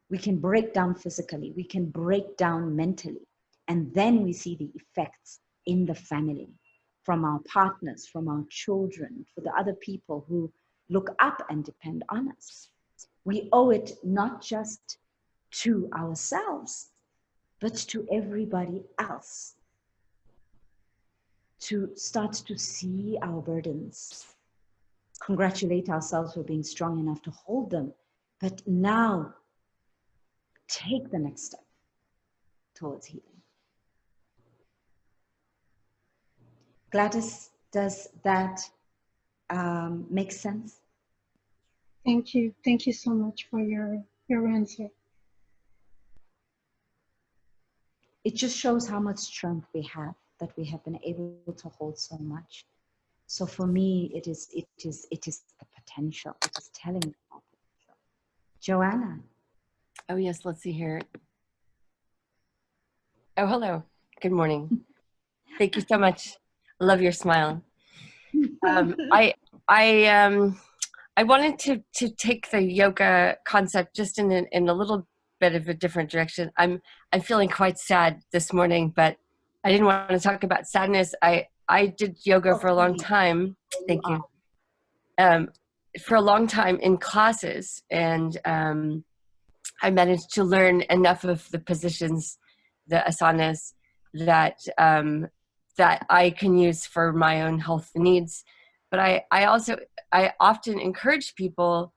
We can break down physically, we can break down mentally, and then we see the effects in the family, from our partners, from our children, for the other people who look up and depend on us. We owe it not just to ourselves, but to everybody else, to start to see our burdens, congratulate ourselves for being strong enough to hold them, but now take the next step towards healing. Gladys, does that make sense? Thank you. Thank you so much for your answer. It just shows how much strength we have, that we have been able to hold so much. So for me, it is the potential. It is telling me about potential. Joanna. Oh yes, let's see here. Oh, hello. Good morning. Thank you so much. I love your smile. I wanted to take the yoga concept just in a little bit of a different direction. I'm feeling quite sad this morning, but I didn't want to talk about sadness. I did yoga for a long time. Thank you. For a long time in classes, and I managed to learn enough of the positions, the asanas, that that I can use for my own health needs. But I often encourage people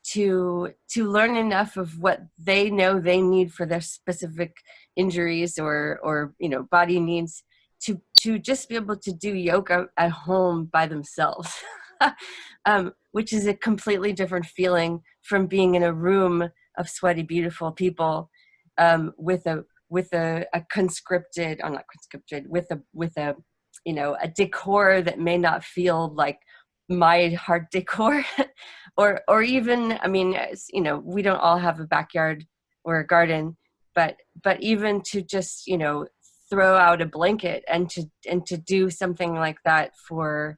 to learn enough of what they know they need for their specific injuries or you know, body needs, to just be able to do yoga at home by themselves, which is a completely different feeling from being in a room of sweaty, beautiful people, with a conscripted, or not conscripted, with a you know, a decor that may not feel like my hard decor, or even, I mean, you know, we don't all have a backyard or a garden, but even to just, you know, throw out a blanket and to do something like that for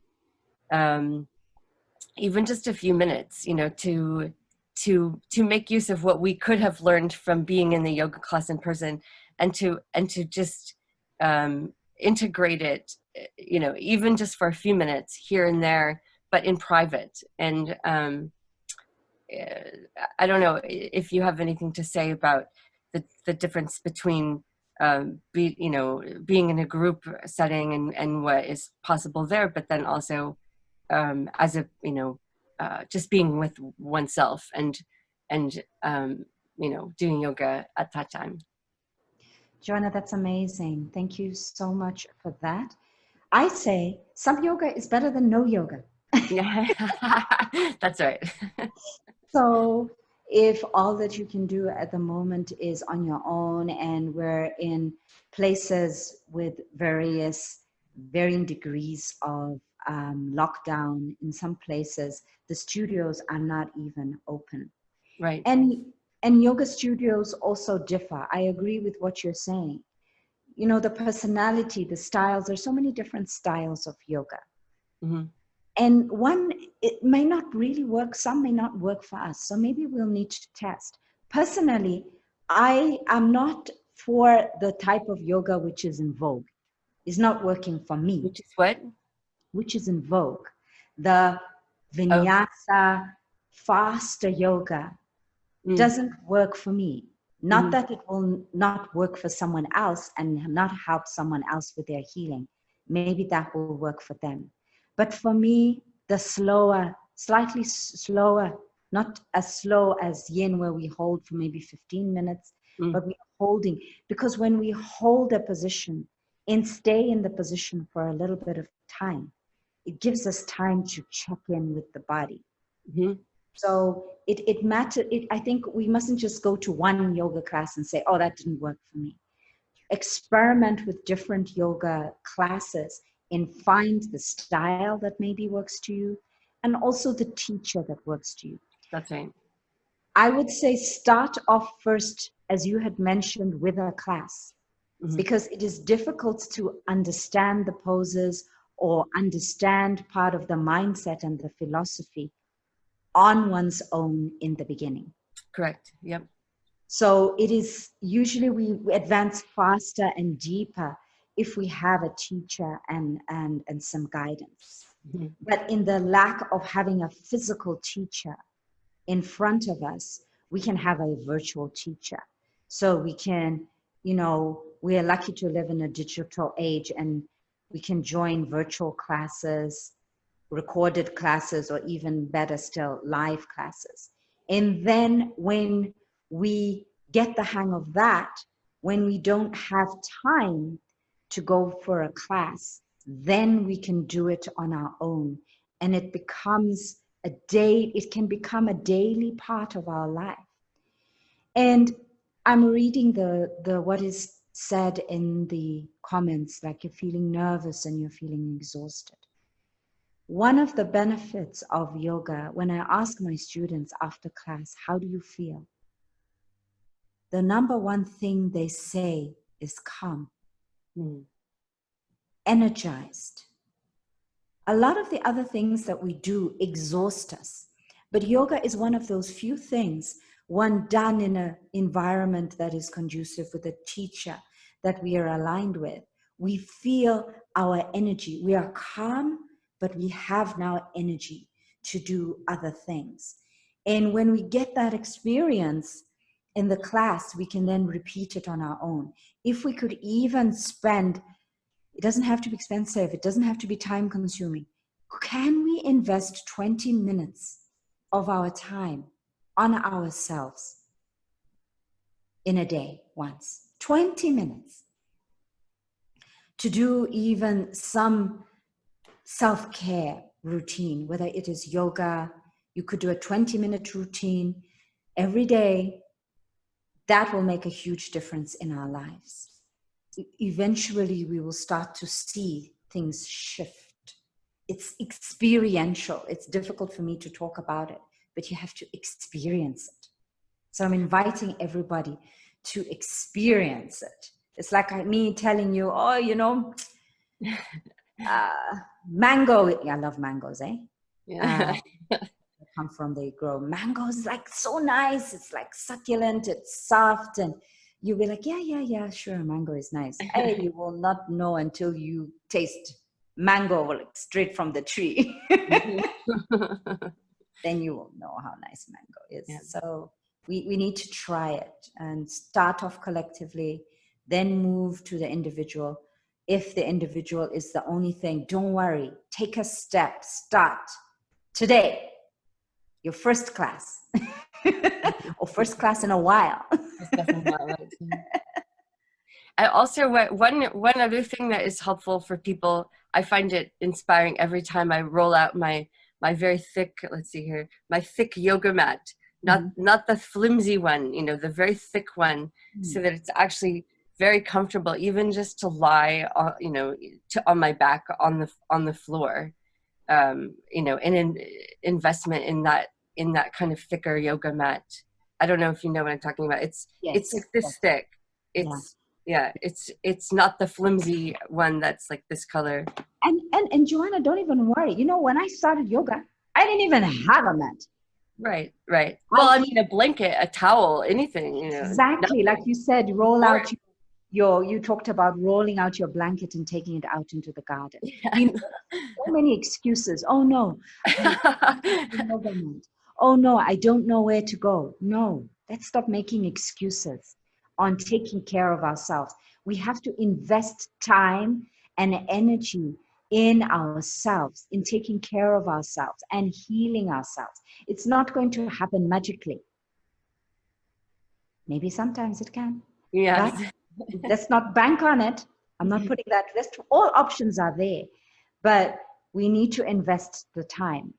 even just a few minutes, you know, to make use of what we could have learned from being in the yoga class in person, and to just integrate it, you know, even just for a few minutes here and there, but in private. And I don't know if you have anything to say about the difference between you know, being in a group setting and what is possible there, but then also as a, you know, just being with oneself and you know, doing yoga at that time. Joanna, that's amazing. Thank you so much for that. I say some yoga is better than no yoga. That's right. So if all that you can do at the moment is on your own, and we're in places with varying degrees of lockdown, in some places the studios are not even open. Right. And yoga studios also differ. I agree with what you're saying. You know, the personality, the styles, there's so many different styles of yoga. Mm-hmm. And one, it may not really work, some may not work for us. So maybe we'll need to test. Personally, I am not for the type of yoga which is in vogue. It's not working for me. Which is what? Which is in vogue. The vinyasa, faster yoga doesn't work for me. Not that it will not work for someone else and not help someone else with their healing. Maybe that will work for them. But for me, the slower, slightly slower, not as slow as yin where we hold for maybe 15 minutes, but we're holding. Because when we hold a position and stay in the position for a little bit of time, it gives us time to check in with the body. So it matters. I think we mustn't just go to one yoga class and say, oh, that didn't work for me. Experiment with different yoga classes and find the style that maybe works to you and also the teacher that works to you. That's right. I would say start off first, as you had mentioned, with a class because it is difficult to understand the poses or understand part of the mindset and the philosophy on one's own in the beginning. Correct. Yep. So it is usually we advance faster and deeper if we have a teacher and some guidance. But in the lack of having a physical teacher in front of us, we can have a virtual teacher. So we can, you know, we are lucky to live in a digital age and we can join virtual classes, recorded classes, or even better still, live classes. And then when we get the hang of that, when we don't have time to go for a class, then we can do it on our own. And it becomes it can become a daily part of our life. And I'm reading the what is said in the comments, like you're feeling nervous and you're feeling exhausted. One of the benefits of yoga, when I ask my students after class, how do you feel? The number one thing they say is calm, energized. A lot of the other things that we do exhaust us, but yoga is one of those few things, one done in an environment that is conducive with a teacher that we are aligned with. We feel our energy. We are calm, but we have now energy to do other things. And when we get that experience in the class, we can then repeat it on our own. If we could even spend, it doesn't have to be expensive, it doesn't have to be time consuming. Can we invest 20 minutes of our time on ourselves in a day once? 20 minutes to do even some self-care routine, whether it is yoga, you could do a 20-minute routine every day. That will make a huge difference in our lives. Eventually, we will start to see things shift. It's experiential. It's difficult for me to talk about it, but you have to experience it. So I'm inviting everybody to experience it. It's like me telling you, oh, you know, mango. I love mangoes, eh? Yeah. Come from, they grow mangoes, like so nice. It's like succulent, it's soft, and you'll be like, yeah, sure, mango is nice. Hey, you will not know until you taste mango like straight from the tree. Then you will know how nice mango is. Yeah. So we need to try it and start off collectively, then move to the individual. If the individual is the only thing, don't worry, take a step, start today, your first class or first class in a while. I also, one other thing that is helpful for people, I find it inspiring every time I roll out my very thick, let's see here, my thick yoga mat, not the flimsy one, you know, the very thick one, so that it's actually very comfortable, even just to lie, you know, on my back on the floor, you know, in an investment in that kind of thicker yoga mat. I don't know if you know what I'm talking about. It's like this thick. It's it's not the flimsy one that's like this color. And Joanna, don't even worry. You know, when I started yoga, I didn't even have a mat. Right, right. Well, I mean, a blanket, a towel, anything, you know. Exactly. Like you said, you talked about rolling out your blanket and taking it out into the garden. Yeah. You know, so many excuses. Oh no, oh no, I don't know where to go. No, let's stop making excuses on taking care of ourselves. We have to invest time and energy in ourselves, in taking care of ourselves and healing ourselves. It's not going to happen magically. Maybe sometimes it can. Yes. But let's not bank on it. I'm not putting that list. All options are there, but we need to invest the time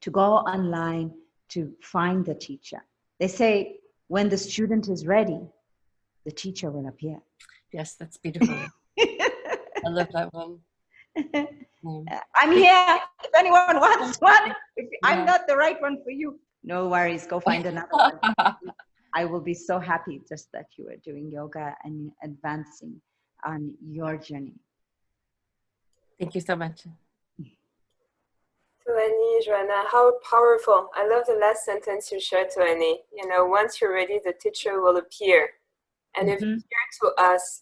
to go online to find the teacher. They say when the student is ready, the teacher will appear. Yes, that's beautiful. I love that one. I'm here. If anyone wants one, if I'm not the right one for you, no worries. Go find another one. I will be so happy just that you are doing yoga and advancing on your journey. Thank you so much. Towani, Joanna, how powerful. I love the last sentence you shared, Towani. You know, once you're ready, the teacher will appear. And appear to us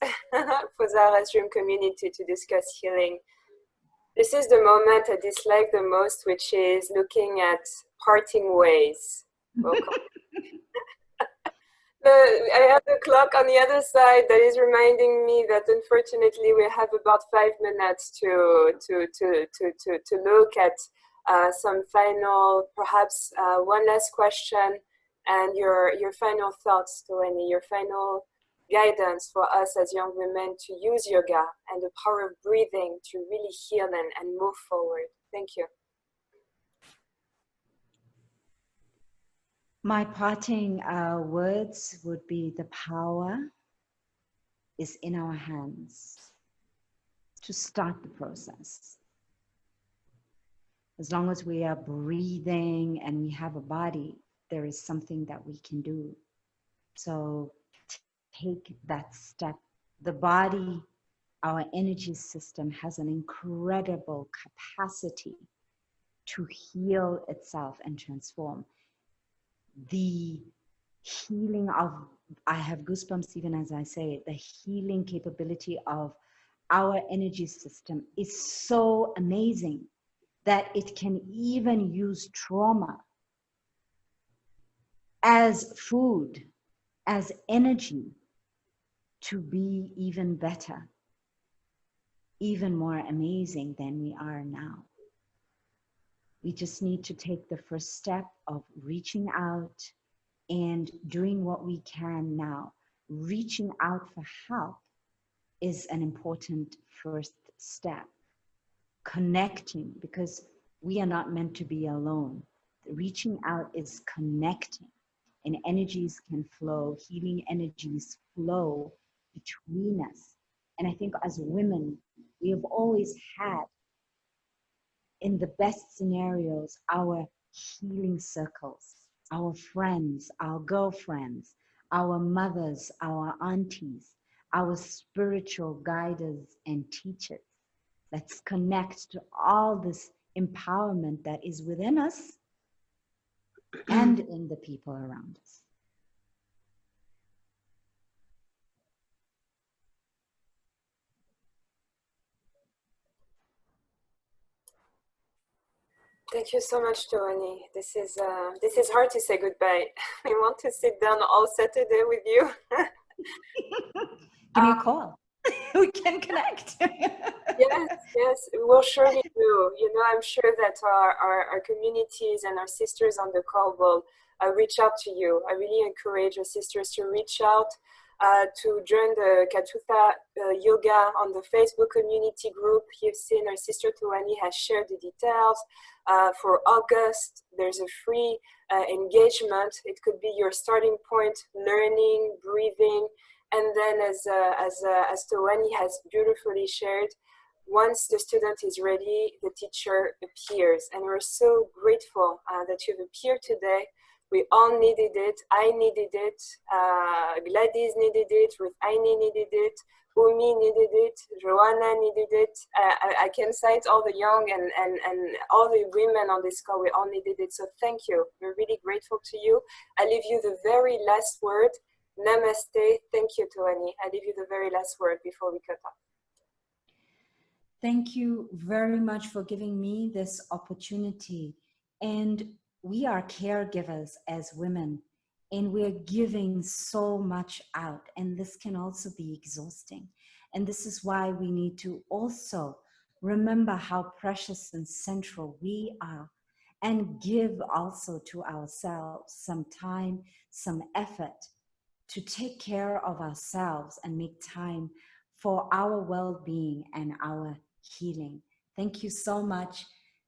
for Zahara's Dream Community to discuss healing. This is the moment I dislike the most, which is looking at parting ways. I have the clock on the other side that is reminding me that unfortunately we have about 5 minutes to look at some final, perhaps one last question, and your final thoughts, Towani, your final guidance for us as young women to use yoga and the power of breathing to really heal and move forward. Thank you. My parting words would be the power is in our hands to start the process. As long as we are breathing and we have a body, there is something that we can do. So take that step. The body, our energy system, has an incredible capacity to heal itself and transform. The healing of, I have goosebumps even as I say it, the healing capability of our energy system is so amazing that it can even use trauma as food, as energy to be even better, even more amazing than we are now. We just need to take the first step of reaching out and doing what we can now. Reaching out for help is an important first step. Connecting, because we are not meant to be alone. Reaching out is connecting, and energies can flow, healing energies flow between us. And I think as women, we have always had, in the best scenarios, our healing circles, our friends, our girlfriends, our mothers, our aunties, our spiritual guiders and teachers. Let's connect to all this empowerment that is within us and in the people around us. Thank you so much, Towani. This is hard to say goodbye. I want to sit down all Saturday with you. Give me a call. We can connect. Yes, we'll surely do. You know, I'm sure that our communities and our sisters on the call will reach out to you. I really encourage our sisters to reach out, to join the Kuthuta Yoga on the Facebook community group. You've seen our sister Towani has shared the details. For August, there's a free engagement. It could be your starting point, learning, breathing, and then as Towani has beautifully shared, once the student is ready, the teacher appears. And we're so grateful that you've appeared today. We all needed it. I needed it. Gladys needed it. Ruth Aini needed it. Umi needed it, Joanna needed it. I can cite all the young and all the women on this call, we all needed it. So thank you. We're really grateful to you. I leave you the very last word. Namaste. Thank you, Towani. I leave you the very last word before we cut off. Thank you very much for giving me this opportunity. And we are caregivers as women, and we're giving so much out. And this can also be exhausting. And this is why we need to also remember how precious and central we are, and give also to ourselves some time, some effort to take care of ourselves and make time for our well-being and our healing. Thank you so much.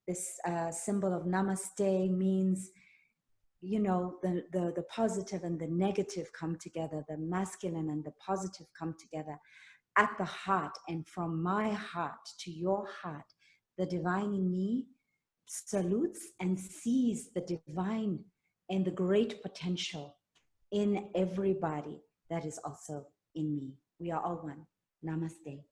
This symbol of namaste means, you know, the positive and the negative come together, the masculine and the positive come together at the heart. And from my heart to your heart, the divine in me salutes and sees the divine and the great potential in everybody that is also in me. We are all one. Namaste.